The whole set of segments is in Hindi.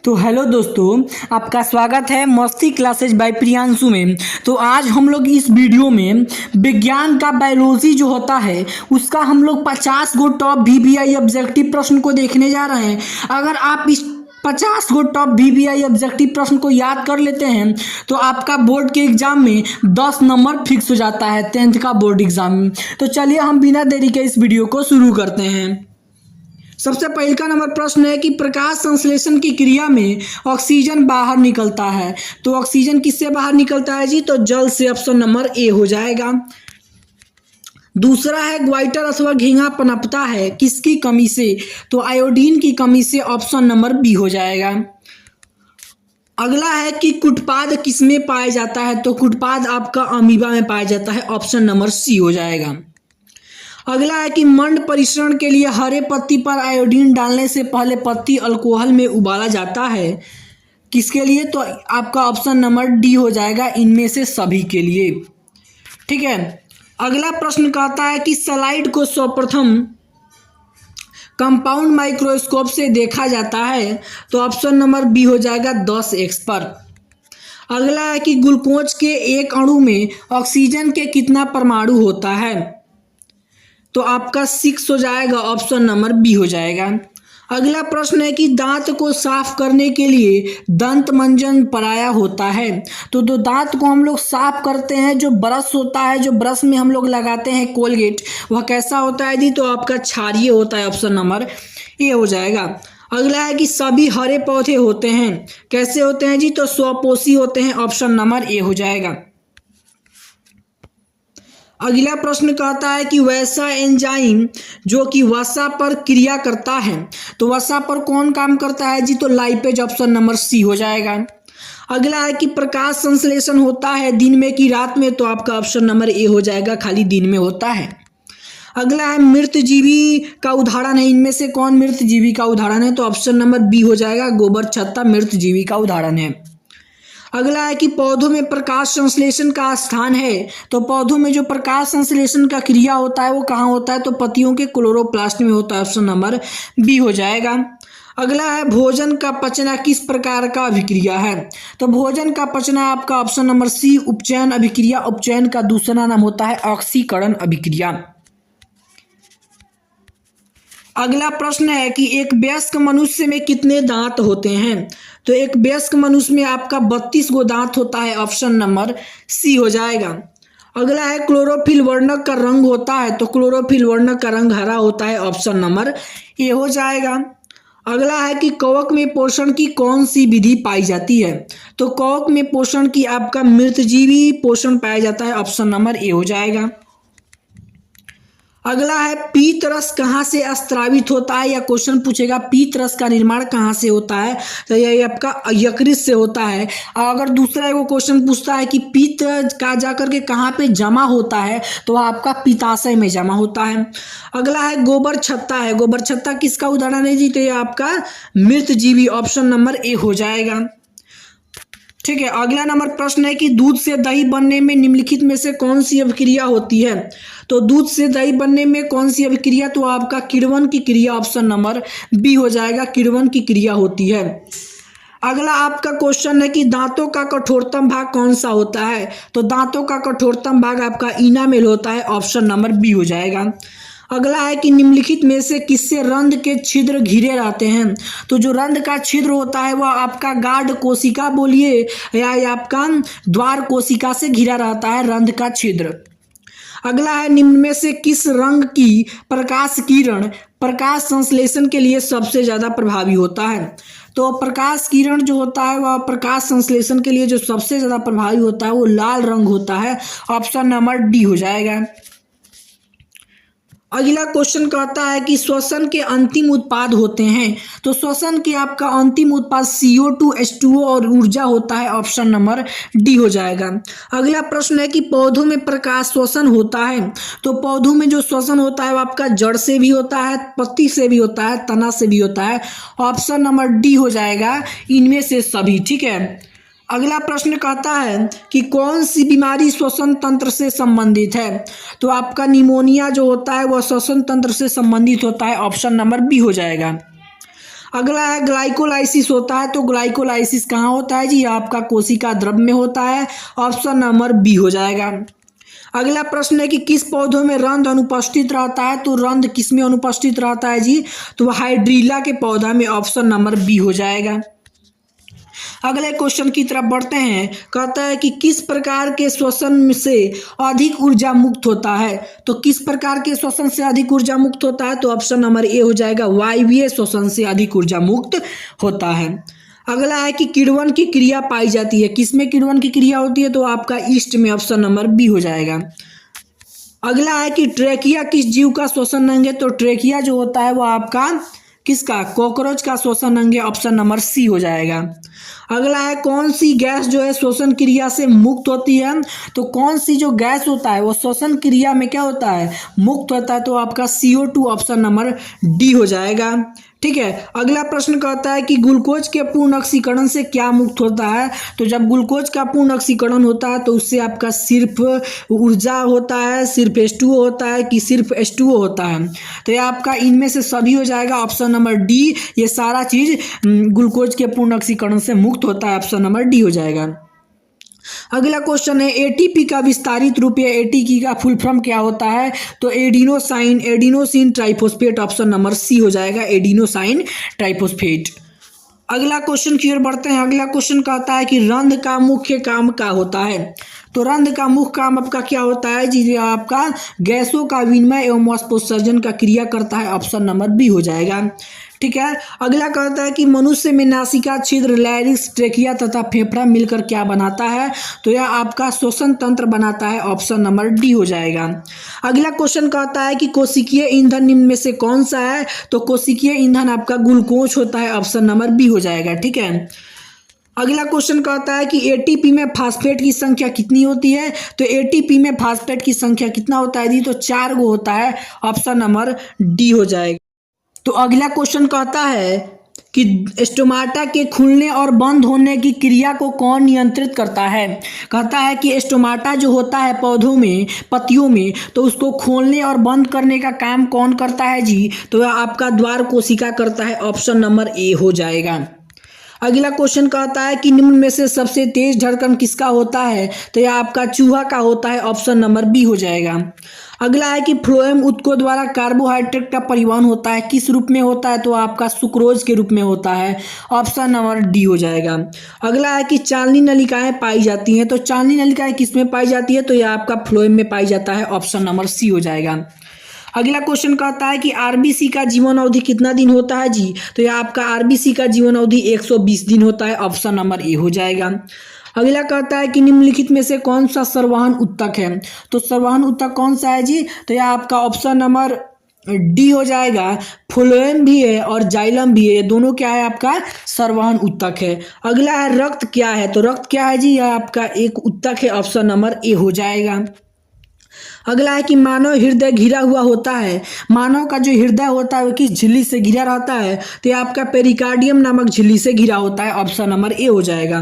तो हेलो दोस्तों, आपका स्वागत है मस्ती क्लासेज बाय प्रियांशु में। तो आज हम लोग इस वीडियो में विज्ञान का बायोलॉजी जो होता है उसका हम लोग 50 गो टॉप वीवीआई ऑब्जेक्टिव प्रश्न को देखने जा रहे हैं। अगर आप इस 50 गो टॉप वीवीआई ऑब्जेक्टिव प्रश्न को याद कर लेते हैं तो आपका बोर्ड के एग्जाम में 10 नंबर फिक्स हो जाता है 10th का बोर्ड एग्जाम में। तो चलिए हम बिना देरी के इस वीडियो को शुरू करते हैं। सबसे पहले का नंबर प्रश्न है कि प्रकाश संश्लेषण की क्रिया में ऑक्सीजन बाहर निकलता है। तो ऑक्सीजन किससे बाहर निकलता है जी? तो जल से। ऑप्शन नंबर ए हो जाएगा। दूसरा है ग्वाइटर अथवा झींगा पनपता है किसकी कमी से? तो आयोडीन की कमी से। ऑप्शन नंबर बी हो जाएगा। अगला है कि कुटपाद किसमें पाया जाता है? तो कुटपाद आपका अमीबा में पाया जाता है। ऑप्शन नंबर सी हो जाएगा। अगला है कि मंड परिसरण के लिए हरे पत्ती पर आयोडीन डालने से पहले पत्ती अल्कोहल में उबाला जाता है किसके लिए? तो आपका ऑप्शन नंबर डी हो जाएगा, इनमें से सभी के लिए। ठीक है। अगला प्रश्न कहता है कि सलाइड को सर्वप्रथम कंपाउंड माइक्रोस्कोप से देखा जाता है। तो ऑप्शन नंबर बी हो जाएगा 10x पर। अगला है कि ग्लूकोज के एक अणु में ऑक्सीजन के कितना परमाणु होता है? तो आपका 6 हो जाएगा। ऑप्शन नंबर बी हो जाएगा। अगला प्रश्न है कि दांत को साफ करने के लिए दंत मंजन पराया होता है। तो दांत को हम लोग साफ करते हैं, जो ब्रश होता है, जो ब्रश में हम लोग लगाते हैं कोलगेट, वह कैसा होता है जी? तो आपका क्षारीय होता है। ऑप्शन नंबर ए हो जाएगा। अगला है कि सभी हरे पौधे होते हैं, कैसे होते हैं जी? तो स्वपोषी होते हैं। ऑप्शन नंबर ए हो जाएगा। अगला प्रश्न कहता है कि वैसा एंजाइम जो कि वसा पर क्रिया करता है, तो वसा पर कौन काम करता है जी? तो लाइपेज। ऑप्शन नंबर सी हो जाएगा। अगला है कि प्रकाश संश्लेषण होता है दिन में कि रात में? तो आपका ऑप्शन नंबर ए हो जाएगा, खाली दिन में होता है। अगला है मृत जीवी का उदाहरण है, इनमें से कौन मृत जीवी का उदाहरण है? तो ऑप्शन नंबर बी हो जाएगा, गोबर छत्ता मृत जीवी का उदाहरण है। अगला है कि पौधों में प्रकाश संश्लेषण का स्थान है। तो पौधों में जो प्रकाश संश्लेषण का क्रिया होता है वो कहाँ होता है? तो पत्तियों के क्लोरोप्लास्ट में होता है। ऑप्शन नंबर बी हो जाएगा। अगला है भोजन का पचना किस प्रकार का अभिक्रिया है? तो भोजन का पचना आपका ऑप्शन नंबर सी उपचयन अभिक्रिया। उपचयन का दूसरा नाम होता है ऑक्सीकरण अभिक्रिया। अगला प्रश्न है कि एक वयस्क मनुष्य में कितने दांत होते हैं? तो एक वयस्क मनुष्य में आपका 32 गो दांत होता है। ऑप्शन नंबर सी हो जाएगा। अगला है क्लोरोफिल वर्णक का रंग होता है। तो क्लोरोफिल वर्णक का रंग हरा होता है। ऑप्शन नंबर ए हो जाएगा। अगला है कि कवक में पोषण की कौन सी विधि पाई जाती है? तो कवक में पोषण की आपका मृतजीवी पोषण पाया जाता है। ऑप्शन नंबर ए हो जाएगा। अगला है पीत रस कहाँ से स्रावित होता है, या क्वेश्चन पूछेगा पीत रस का निर्माण कहाँ से होता है? तो ये आपका यकृत से होता है। अगर दूसरा वो क्वेश्चन पूछता है कि पीत का जाकर के कहाँ पे जमा होता है, तो आपका पित्ताशय में जमा होता है। अगला है गोबर छत्ता है। गोबर छत्ता किसका उदाहरण है जी? तो ये आपका मृत जीवी। ऑप्शन नंबर ए हो जाएगा। ठीक है। अगला नंबर प्रश्न है कि दूध से दही बनने में निम्नलिखित में से कौन सी अभिक्रिया होती है? तो दूध से दही बनने में कौन सी अभिक्रिया? तो आपका किण्वन की क्रिया। ऑप्शन नंबर बी हो जाएगा, किण्वन की क्रिया होती है। अगला आपका क्वेश्चन है कि दांतों का कठोरतम भाग कौन सा होता है? तो दांतों का कठोरतम भाग आपका इनामेल होता है। ऑप्शन नंबर बी हो जाएगा। अगला है कि निम्नलिखित में से किससे रंध्र के छिद्र घिरे रहते हैं? तो जो रंध्र का छिद्र होता है वह आपका गार्ड कोशिका बोलिए या आपका द्वार कोशिका से घिरा रहता है रंध्र का छिद्र। अगला है निम्न में से किस रंग की प्रकाश किरण प्रकाश संश्लेषण के लिए सबसे ज़्यादा प्रभावी होता है? तो प्रकाश किरण जो होता है वह प्रकाश संश्लेषण के लिए जो सबसे ज़्यादा प्रभावी होता है वो लाल रंग होता है। ऑप्शन नंबर डी हो जाएगा। अगला क्वेश्चन कहता है कि श्वसन के अंतिम उत्पाद होते हैं। तो श्वसन के आपका अंतिम उत्पाद CO2 H2O और ऊर्जा होता है। ऑप्शन नंबर डी हो जाएगा। अगला प्रश्न है कि पौधों में प्रकाश श्वसन होता है। तो पौधों में जो श्वसन होता है वो आपका जड़ से भी होता है, पत्ती से भी होता है, तना से भी होता है। ऑप्शन नंबर डी हो जाएगा, इनमें से सभी। ठीक है। अगला प्रश्न कहता है कि कौन सी बीमारी श्वसन तंत्र से संबंधित है? तो आपका निमोनिया जो होता है वह श्वसन तंत्र से संबंधित होता है। ऑप्शन नंबर बी हो जाएगा। अगला है ग्लाइकोलाइसिस होता है, तो ग्लाइकोलाइसिस कहाँ होता है जी? ये आपका कोशिका द्रव में होता है, ऑप्शन नंबर बी हो जाएगा। अगला प्रश्न है कि किस पौधों में रंध्र अनुपस्थित रहता है? तो रंध्र किस में अनुपस्थित रहता है जी? तो हाइड्रीला के पौधा में, ऑप्शन नंबर बी हो जाएगा। अगले क्वेश्चन की तरफ बढ़ते हैं। कहता है कि किस प्रकार के श्वसन से अधिक ऊर्जा मुक्त होता है? तो किस प्रकार के श्वसन से अधिक ऊर्जा मुक्त होता है? तो ऑप्शन नंबर ए हो जाएगा, वायवीय श्वसन से अधिक ऊर्जा मुक्त होता है। अगला है कि किण्वन की क्रिया पाई जाती है, किसमें किण्वन की क्रिया होती है? तो आपका ईस्ट में, ऑप्शन नंबर बी हो जाएगा। अगला है कि ट्रेकिया किस जीव का श्वसन अंग है? तो ट्रेकिया जो होता है वो आपका किसका? कॉकरोच का श्वसन अंग है, ऑप्शन नंबर सी हो जाएगा। अगला है कौन सी गैस जो है श्वसन क्रिया से मुक्त होती है? तो कौन सी जो गैस होता है वो श्वसन क्रिया में क्या होता है? मुक्त होता है, तो आपका CO2, ऑप्शन नंबर डी हो जाएगा। ठीक है। अगला प्रश्न कहता है कि ग्लूकोज के पूर्ण ऑक्सीकरण से क्या मुक्त होता है? तो जब ग्लूकोज का पूर्ण ऑक्सीकरण होता है तो उससे आपका सिर्फ ऊर्जा होता है, सिर्फ H2O होता है कि सिर्फ H2O होता है? तो ये आपका इनमें से सभी हो जाएगा, ऑप्शन नंबर डी। ये सारा चीज ग्लूकोज के पूर्ण ऑक्सीकरण से मुक्त होता है, ऑप्शन नंबर डी हो जाएगा। अगला क्वेश्चन है एटीपी का विस्तारित रूप या एटीपी का फुल फॉर्म क्या होता है? तो adenosine triphosphate, option number C हो जाएगा, एडिनोसाइन ट्राइफॉस्फेट। अगला क्वेश्चन की ओर बढ़ते हैं। अगला क्वेश्चन कहता है कि रंध्र का मुख्य काम क्या होता है? तो रंध्र का मुख्य काम आपका क्या होता है जी? आपका गैसों का विनिमय एवं वाष्पोत्सर्जन का क्रिया करता है, ऑप्शन नंबर बी हो जाएगा। ठीक है। अगला कहता है कि मनुष्य में नासिका छिद्र, लैरिक्स, ट्रेकिया तथा फेफड़ा मिलकर क्या बनाता है? तो यह आपका श्वसन तंत्र बनाता है, ऑप्शन नंबर डी हो जाएगा। अगला क्वेश्चन कहता है कि कोशिकीय ईंधन निम्न में से कौन सा है? तो कोशिकीय ईंधन आपका ग्लूकोज होता है, ऑप्शन नंबर बी हो जाएगा। ठीक है। अगला क्वेश्चन कहता है कि एटीपी में फास्फेट की संख्या कितनी होती है? तो एटीपी में फास्फेट की संख्या कितना होता है जी? तो 4 गो होता है, ऑप्शन नंबर डी हो जाएगा। तो अगला क्वेश्चन कहता है कि स्टोमाटा के खुलने और बंद होने की क्रिया को कौन नियंत्रित करता है? कहता है कि स्टोमाटा जो होता है पौधों में, पत्तियों में, तो उसको खोलने और बंद करने का काम कौन करता है जी? तो वह आपका द्वार कोशिका करता है, ऑप्शन नंबर ए हो जाएगा। अगला क्वेश्चन कहता है कि निम्न में से सबसे तेज धड़कन किसका होता है? तो यह आपका चूहा का होता है, ऑप्शन नंबर बी हो जाएगा। अगला है कि फ्लोएम उत्तकों द्वारा कार्बोहाइड्रेट का परिवहन होता है, किस रूप में होता है? तो आपका सुक्रोज के रूप में होता है, ऑप्शन नंबर डी हो जाएगा। अगला है कि चालनी नलिकाएं पाई जाती हैं, तो चालनी नलिकाएं किस में पाई जाती है? तो यह आपका फ्लोएम में पाई जाता है, ऑप्शन नंबर सी हो जाएगा। अगला क्वेश्चन कहता है कि आरबीसी का जीवन अवधि कितना दिन होता है जी? तो यह आपका आरबीसी का जीवन अवधि 120 दिन होता है, ऑप्शन नंबर ए हो जाएगा। अगला कहता है कि निम्नलिखित में से कौन सा संवहन ऊतक है? तो संवहन ऊतक कौन सा है जी? तो यह आपका ऑप्शन नंबर डी हो जाएगा। फ्लोएम भी है और जाइलम भी है, ये दोनों क्या है? आपका संवहन ऊतक है। अगला है रक्त क्या है? तो रक्त क्या है जी? यह आपका एक ऊतक है, ऑप्शन नंबर ए हो जाएगा। अगला है कि मानव हृदय घिरा हुआ होता है, मानव का जो हृदय होता है वो किस झिल्ली से घिरा रहता है? तो ये आपका पेरिकार्डियम नामक झिल्ली से घिरा होता है, ऑप्शन नंबर ए हो जाएगा।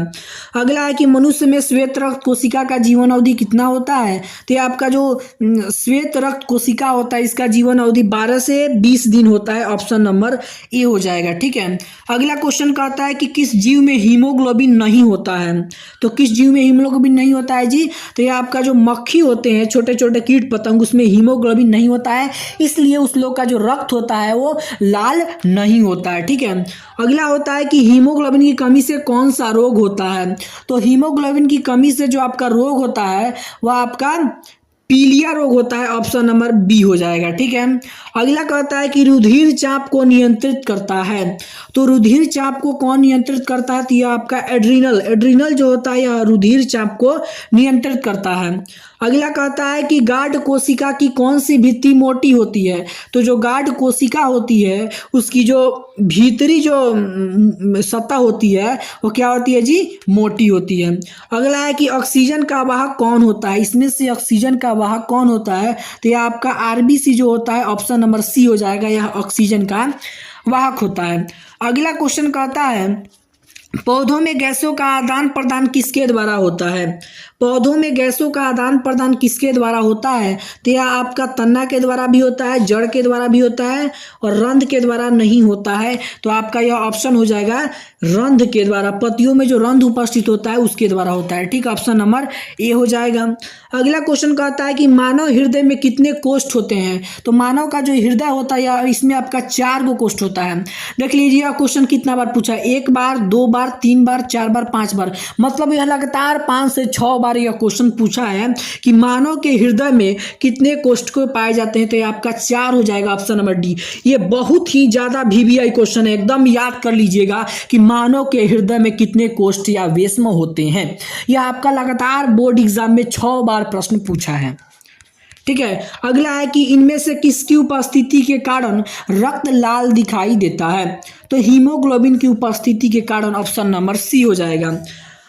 अगला है कि मनुष्य में श्वेत रक्त कोशिका का जीवन अवधि कितना होता है? तो ये आपका जो श्वेत रक्त कोशिका होता है इसका जीवन अवधि 12 से 20 दिन होता है, ऑप्शन नंबर ए हो जाएगा। ठीक है। अगला क्वेश्चन कहता है कि किस जीव में हीमोग्लोबिन नहीं होता है? तो किस जीव में हीमोग्लोबिन नहीं होता है जी? तो ये आपका जो मक्खी होते हैं, छोटे छोटे कीट पतंग, उसमें हीमोग्लोबिन नहीं होता है, इसलिए उस लोग का जो रक्त होता है वो लाल नहीं होता है। ठीक है। अगला होता है कि हीमोग्लोबिन की कमी से कौन सा रोग होता है? तो हीमोग्लोबिन की कमी से जो आपका रोग होता है वह आपका पीलिया रोग होता है, ऑप्शन नंबर बी हो जाएगा। ठीक है। अगला कहता है कि रुधिर चाप को नियंत्रित करता है, तो रुधिर चाप को कौन नियंत्रित करता है? तो यह आपका एड्रिनल जो होता है यह रुधिर चाप को नियंत्रित करता है। अगला कहता है कि गाढ़ कोशिका की कौन सी भित्ति मोटी होती है? तो जो गाढ़ कोशिका होती है उसकी जो भीतरी जो सतह होती है वो क्या होती है जी? मोटी होती है। अगला है कि ऑक्सीजन का वाहक कौन होता है? इसमें से ऑक्सीजन का वाहक कौन होता है? तो यह आपका आरबीसी जो होता है, ऑप्शन नंबर सी हो जाएगा, यह ऑक्सीजन का वाहक होता है। अगला क्वेश्चन कहता है पौधों में गैसों का आदान प्रदान किसके द्वारा होता है? पौधों में गैसों का आदान प्रदान किसके द्वारा होता है? तो यह आपका तना के द्वारा भी होता है, जड़ के द्वारा भी होता है और रंध्र के द्वारा नहीं होता है। तो आपका यह ऑप्शन हो जाएगा रंध्र के द्वारा। पत्तियों में जो रंध्र उपस्थित होता है उसके द्वारा होता है। ठीक, ऑप्शन नंबर ए हो जाएगा। अगला क्वेश्चन कहता है कि मानव हृदय में कितने कोष्ठ होते हैं? तो मानव का जो हृदय होता है इसमें आपका 4 गो कोष्ठ होता है। देख लीजिए क्वेश्चन कितना बार पूछा है, 1 बार, 2 बार, 3 बार, 4 बार, 5 बार, मतलब यह लगातार 5 से 6 बार यह क्वेश्चन पूछा है कि मानव के हृदय में कितने कोष्ठक पाए जाते हैं। तो यह आपका 4 हो जाएगा, ऑप्शन नंबर डी। ये बहुत ही ज्यादा VVI क्वेश्चन है, एकदम याद कर लीजिएगा कि मानव के हृदय में कितने कोष्ठ या वेश्म होते हैं। यह आपका लगातार बोर्ड एग्जाम में 6 बार प्रश्न पूछा है। ठीक है, अगला है कि इनमें से किसकी उपस्थिति के कारण रक्त लाल दिखाई देता है? तो हीमोग्लोबिन की उपस्थिति के कारण, ऑप्शन नंबर सी हो जाएगा।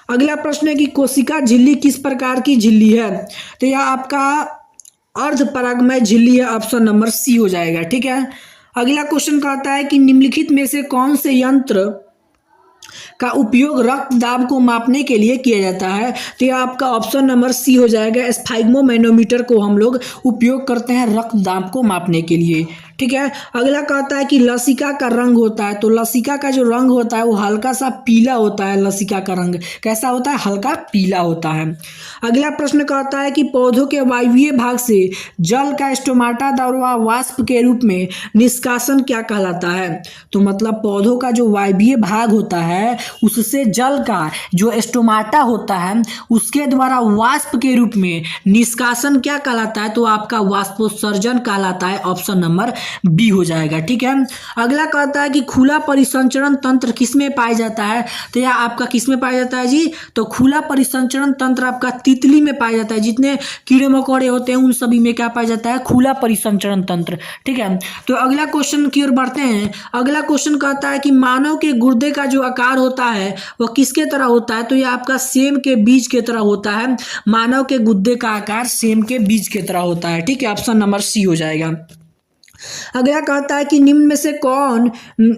अगला प्रश्न है कि कोशिका झिल्ली किस प्रकार की झिल्ली है? तो यह आपका अर्धपरागमय झिल्ली है, ऑप्शन नंबर सी हो जाएगा। ठीक है, अगला क्वेश्चन कहता है कि निम्नलिखित में से कौन से यंत्र का उपयोग रक्त दाब को मापने के लिए किया जाता है? तो यह आपका ऑप्शन नंबर सी हो जाएगा। स्फाइग्मोमैनोमीटर को हम लोग उपयोग करते हैं रक्त दाब को मापने के लिए। ठीक है, अगला कहता है कि लसिका का रंग होता है। तो लसिका का जो रंग होता है वो हल्का सा पीला होता है। लसिका का रंग कैसा होता है? हल्का पीला होता है। अगला प्रश्न कहता है कि पौधों के वायवीय भाग से जल का स्टोमाटा द्वारा वाष्प के रूप में निष्कासन क्या कहलाता है? तो मतलब पौधों का जो वायवीय भाग होता है उससे जल का जो स्टोमाटा होता है उसके द्वारा वाष्प के रूप में निष्कासन क्या कहलाता है? तो आपका वाष्पोत्सर्जन कहलाता है, ऑप्शन नंबर बी हो जाएगा। ठीक है, अगला कहता है कि खुला परिसंचरण तंत्र किसमें पाया जाता है? तो यह आपका किसमें पाया जाता है जी? तो खुला परिसंचरण तंत्र आपका तितली में पाया जाता है। जितने कीड़े मकोड़े होते हैं उन सभी में क्या पाया जाता है? खुला परिसंचरण तंत्र। ठीक है, तो अगला क्वेश्चन की ओर बढ़ते हैं। अगला क्वेश्चन कहता है कि मानव के गुर्दे का जो आकार होता है वह किसके तरह होता है? तो यह आपका सेम के बीज के तरह होता है। मानव के गुर्दे का आकार सेम के बीज के तरह होता है। ठीक है, ऑप्शन नंबर सी हो जाएगा। अगला कहता है कि निम्न में से कौन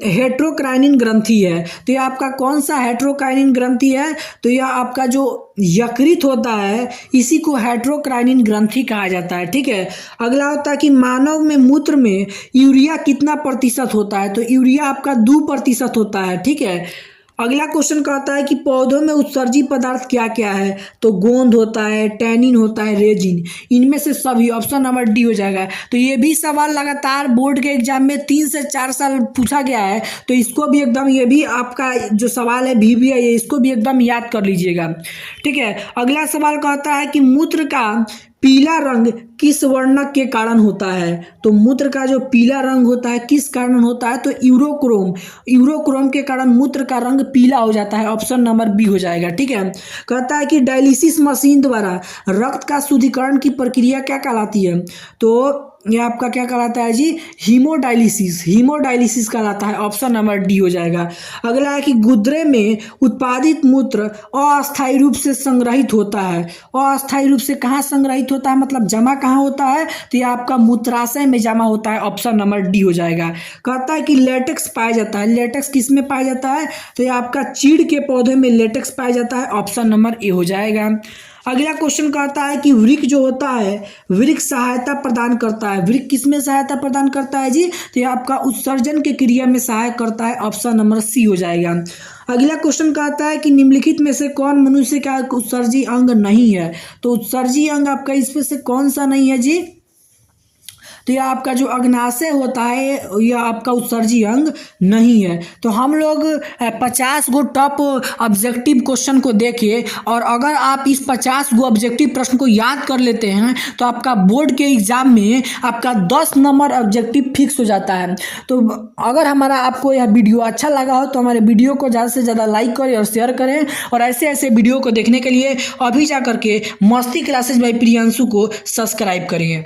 हेट्रोक्राइनिन ग्रंथि है? तो यह आपका कौन सा हेट्रोक्राइनिन ग्रंथि है? तो यह आपका जो यकृत होता है इसी को हेट्रोक्राइनिन ग्रंथि कहा जाता है। ठीक है, अगला होता है कि मानव में मूत्र में यूरिया कितना प्रतिशत होता है? तो यूरिया आपका 2% होता है। ठीक है, अगला क्वेश्चन कहता है कि पौधों में उत्सर्जी पदार्थ क्या क्या है? तो गोंद होता है, टैनिन होता है, रेजिन, इनमें से सभी, ऑप्शन नंबर डी हो जाएगा। तो ये भी सवाल लगातार बोर्ड के एग्जाम में 3 से 4 साल पूछा गया है। तो इसको भी एकदम, ये भी आपका जो सवाल है VVI है, इसको भी एकदम याद कर लीजिएगा। ठीक है, अगला सवाल कहता है कि मूत्र का पीला रंग किस वर्णक के कारण होता है? तो मूत्र का जो पीला रंग होता है किस कारण होता है? तो यूरोक्रोम के कारण मूत्र का रंग पीला हो जाता है, ऑप्शन नंबर बी हो जाएगा। ठीक है, कहता है कि डायलिसिस मशीन द्वारा रक्त का शुद्धिकरण की प्रक्रिया क्या कहलाती है? तो ये आपका क्या कहलाता है जी? हीमोडायलिसिस कहलाता है, ऑप्शन नंबर डी हो जाएगा। अगला है कि गुर्दे में उत्पादित मूत्र अस्थायी रूप से संग्रहित होता है। अस्थायी रूप से कहाँ संग्रहित होता है, मतलब जमा कहाँ होता है? तो ये आपका मूत्राशय में जमा होता है, ऑप्शन नंबर डी हो जाएगा। कहता है कि लेटेक्स पाया जाता है। लेटेक्स किस में पाया जाता है? तो ये आपका चीड़ के पौधे में लेटेक्स पाया जाता है, ऑप्शन नंबर ए हो जाएगा। अगला क्वेश्चन कहता है कि वृक्क जो होता है वृक्क सहायता प्रदान करता है। वृक्क किस में सहायता प्रदान करता है जी? तो ये आपका उत्सर्जन के क्रिया में सहायक करता है, ऑप्शन नंबर सी हो जाएगा। अगला क्वेश्चन कहता है कि निम्नलिखित में से कौन मनुष्य का उत्सर्जी अंग नहीं है? तो उत्सर्जी अंग आपका इसमें से कौन सा नहीं है जी? तो यह आपका जो अग्नाशय होता है यह आपका उत्सर्जी अंग नहीं है। तो हम लोग 50 गो टॉप ऑब्जेक्टिव क्वेश्चन को देखिए और अगर आप इस 50 गो ऑब्जेक्टिव प्रश्न को याद कर लेते हैं तो आपका बोर्ड के एग्जाम में आपका 10 नंबर ऑब्जेक्टिव फिक्स हो जाता है। तो अगर हमारा आपको यह वीडियो अच्छा लगा हो तो हमारे वीडियो को ज़्यादा से ज़्यादा लाइक करें और शेयर करें, और ऐसे ऐसे वीडियो को देखने के लिए अभी जा करके मस्ती क्लासेज बाय प्रियांशु को सब्सक्राइब करिए।